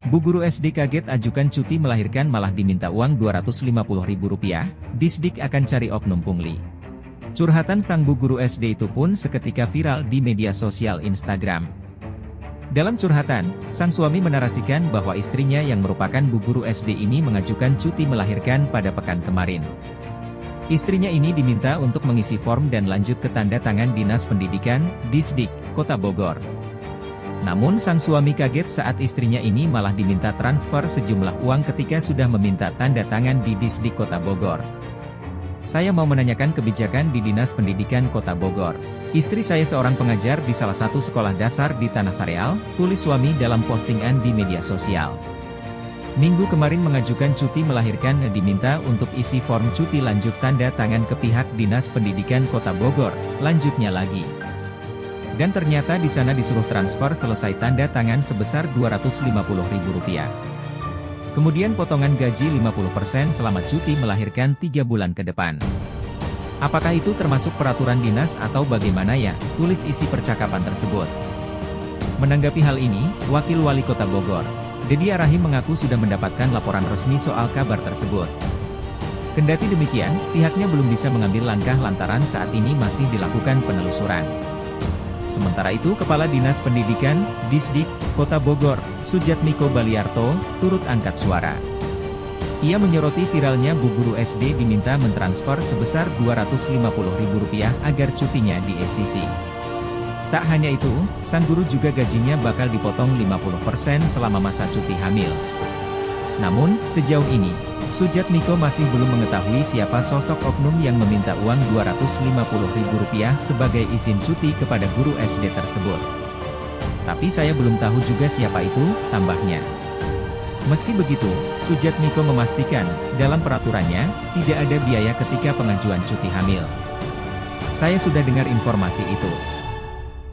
Bu guru SD kaget ajukan cuti melahirkan malah diminta uang Rp250.000, Disdik akan cari oknum pungli. Curhatan sang bu guru SD itu pun seketika viral di media sosial Instagram. Dalam curhatan, sang suami menarasikan bahwa istrinya yang merupakan bu guru SD ini mengajukan cuti melahirkan pada pekan kemarin. Istrinya ini diminta untuk mengisi form dan lanjut ke tanda tangan Dinas Pendidikan, Disdik, Kota Bogor. Namun sang suami kaget saat istrinya ini malah diminta transfer sejumlah uang ketika sudah meminta tanda tangan di Disdik Kota Bogor. Saya mau menanyakan kebijakan di Dinas Pendidikan Kota Bogor. Istri saya seorang pengajar di salah satu sekolah dasar di Tanah Sareal, tulis suami dalam postingan di media sosial. Minggu kemarin mengajukan cuti melahirkan dan diminta untuk isi form cuti lanjut tanda tangan ke pihak Dinas Pendidikan Kota Bogor, lanjutnya lagi. Dan ternyata di sana disuruh transfer selesai tanda tangan sebesar Rp250.000. Kemudian potongan gaji 50% selama cuti melahirkan 3 bulan ke depan. Apakah itu termasuk peraturan dinas atau bagaimana ya? Tulis isi percakapan tersebut. Menanggapi hal ini, Wakil Wali Kota Bogor, Dedi Arahim mengaku sudah mendapatkan laporan resmi soal kabar tersebut. Kendati demikian, pihaknya belum bisa mengambil langkah lantaran saat ini masih dilakukan penelusuran. Sementara itu Kepala Dinas Pendidikan, Disdik, Kota Bogor, Sujatmiko Baliarto, turut angkat suara. Ia menyoroti viralnya bu guru SD diminta mentransfer sebesar Rp250.000 agar cutinya di-SCC. Tak hanya itu, sang guru juga gajinya bakal dipotong 50% selama masa cuti hamil. Namun, sejauh ini, Sujatmiko masih belum mengetahui siapa sosok oknum yang meminta uang Rp250.000 sebagai izin cuti kepada guru SD tersebut. Tapi saya belum tahu juga siapa itu, tambahnya. Meski begitu, Sujatmiko memastikan, dalam peraturannya, tidak ada biaya ketika pengajuan cuti hamil. Saya sudah dengar informasi itu.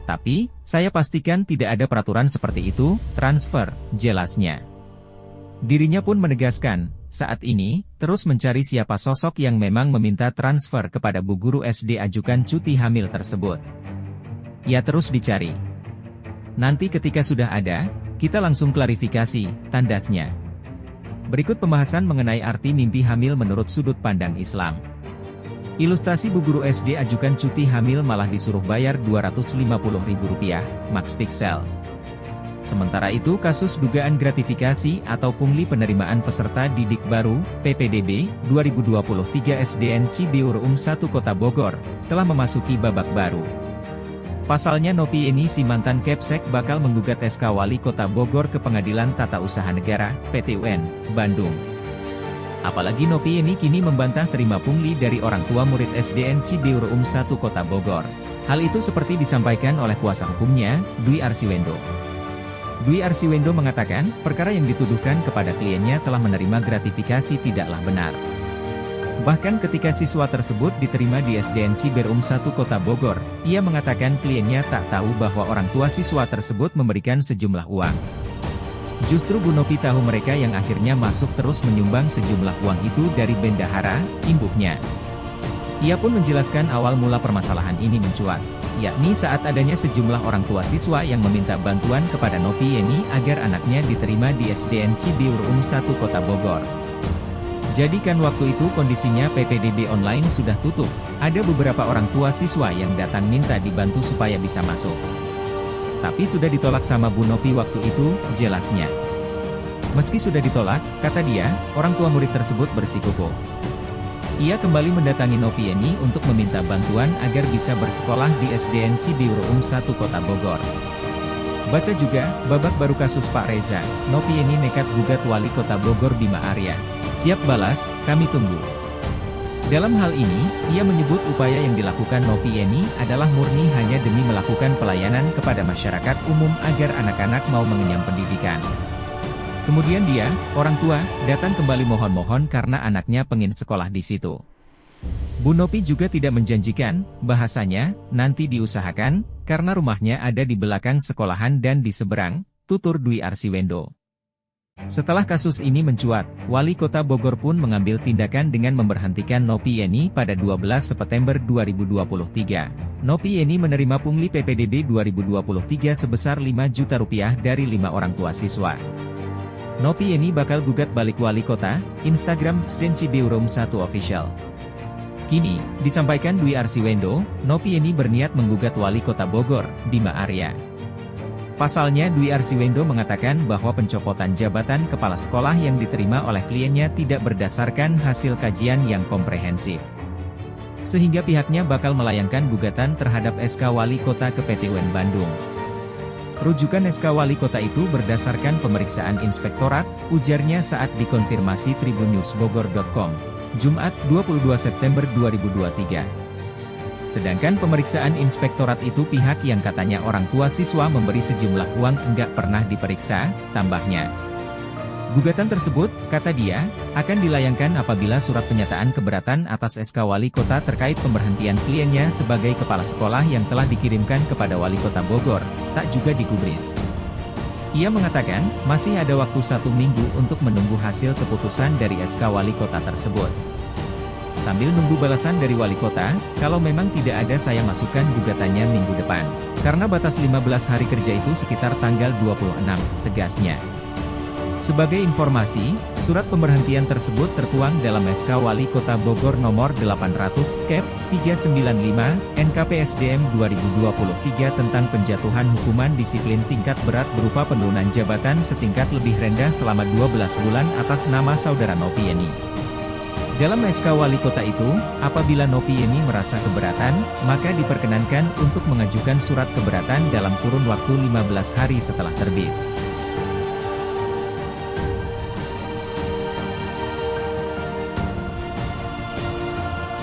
Tapi, saya pastikan tidak ada peraturan seperti itu, transfer, jelasnya. Dirinya pun menegaskan, saat ini, terus mencari siapa sosok yang memang meminta transfer kepada bu guru SD ajukan cuti hamil tersebut. Ya terus dicari. Nanti ketika sudah ada, kita langsung klarifikasi, tandasnya. Berikut pembahasan mengenai arti mimpi hamil menurut sudut pandang Islam. Ilustrasi bu guru SD ajukan cuti hamil malah disuruh bayar Rp250.000, Max Pixel. Sementara itu kasus dugaan gratifikasi atau pungli penerimaan peserta didik baru, PPDB, 2023 SDN Cibiur 1 Kota Bogor, telah memasuki babak baru. Pasalnya Nopi Eni si mantan Kepsek bakal menggugat SK Wali Kota Bogor ke Pengadilan Tata Usaha Negara, PT UN, Bandung. Apalagi Nopi Eni kini membantah terima pungli dari orang tua murid SDN Cibiur 1 Kota Bogor. Hal itu seperti disampaikan oleh kuasa hukumnya, Dwi Arsiwendo. Dwi Arsiwendo mengatakan, perkara yang dituduhkan kepada kliennya telah menerima gratifikasi tidaklah benar. Bahkan ketika siswa tersebut diterima di SDN Cibiur 1 Kota Bogor, ia mengatakan kliennya tak tahu bahwa orang tua siswa tersebut memberikan sejumlah uang. Justru Bu Nopi tahu mereka yang akhirnya masuk terus menyumbang sejumlah uang itu dari bendahara, imbuhnya. Ia pun menjelaskan awal mula permasalahan ini mencuat, yakni saat adanya sejumlah orang tua siswa yang meminta bantuan kepada Nopi Eni agar anaknya diterima di SDN Cibiur 1 Kota Bogor. Jadi kan waktu itu kondisinya PPDB online sudah tutup, ada beberapa orang tua siswa yang datang minta dibantu supaya bisa masuk. Tapi sudah ditolak sama Bu Nopi waktu itu, jelasnya. Meski sudah ditolak, kata dia, orang tua murid tersebut bersikukuh. Ia kembali mendatangi Nopi Eni untuk meminta bantuan agar bisa bersekolah di SDN Cibiur 1 Kota Bogor. Baca juga, babak baru kasus Pak Reza, Nopi Eni nekat gugat Wali Kota Bogor Bima Arya. Siap balas, kami tunggu. Dalam hal ini, ia menyebut upaya yang dilakukan Nopi Eni adalah murni hanya demi melakukan pelayanan kepada masyarakat umum agar anak-anak mau mengenyam pendidikan. Kemudian dia, orang tua, datang kembali mohon-mohon karena anaknya pengen sekolah di situ. Bu Nopi juga tidak menjanjikan, bahasanya, nanti diusahakan, karena rumahnya ada di belakang sekolahan dan di seberang, tutur Dwi Arsiwendo. Setelah kasus ini mencuat, Wali Kota Bogor pun mengambil tindakan dengan memberhentikan Nopi Eni pada 12 September 2023. Nopi Eni menerima pungli PPDB 2023 sebesar Rp5 juta dari 5 orang tua siswa. Nopieni bakal gugat balik wali kota, Instagram Sdenci Beurum 1 Official. Kini, disampaikan Dwi Arsiwendo, Nopieni berniat menggugat wali kota Bogor, Bima Arya. Pasalnya Dwi Arsiwendo mengatakan bahwa pencopotan jabatan kepala sekolah yang diterima oleh kliennya tidak berdasarkan hasil kajian yang komprehensif. Sehingga pihaknya bakal melayangkan gugatan terhadap SK Wali Kota ke PT UN Bandung. Rujukan SK Wali Kota itu berdasarkan pemeriksaan inspektorat, ujarnya saat dikonfirmasi tribunnews.bogor.com, Jumat 22 September 2023. Sedangkan pemeriksaan inspektorat itu pihak yang katanya orang tua siswa memberi sejumlah uang enggak pernah diperiksa, tambahnya. Gugatan tersebut, kata dia, akan dilayangkan apabila surat penyataan keberatan atas SK Wali Kota terkait pemberhentian kliennya sebagai kepala sekolah yang telah dikirimkan kepada Wali Kota Bogor, tak juga digubris. Ia mengatakan, masih ada waktu 1 minggu untuk menunggu hasil keputusan dari SK Wali Kota tersebut. Sambil nunggu balasan dari Wali Kota, kalau memang tidak ada saya masukkan gugatannya minggu depan. Karena batas 15 hari kerja itu sekitar tanggal 26, tegasnya. Sebagai informasi, surat pemberhentian tersebut tertuang dalam SK Wali Kota Bogor nomor 800 Kep 395 NKPSDM 2023 tentang penjatuhan hukuman disiplin tingkat berat berupa penurunan jabatan setingkat lebih rendah selama 12 bulan atas nama saudara Nopieni. Dalam SK Wali Kota itu, apabila Nopieni merasa keberatan, maka diperkenankan untuk mengajukan surat keberatan dalam kurun waktu 15 hari setelah terbit.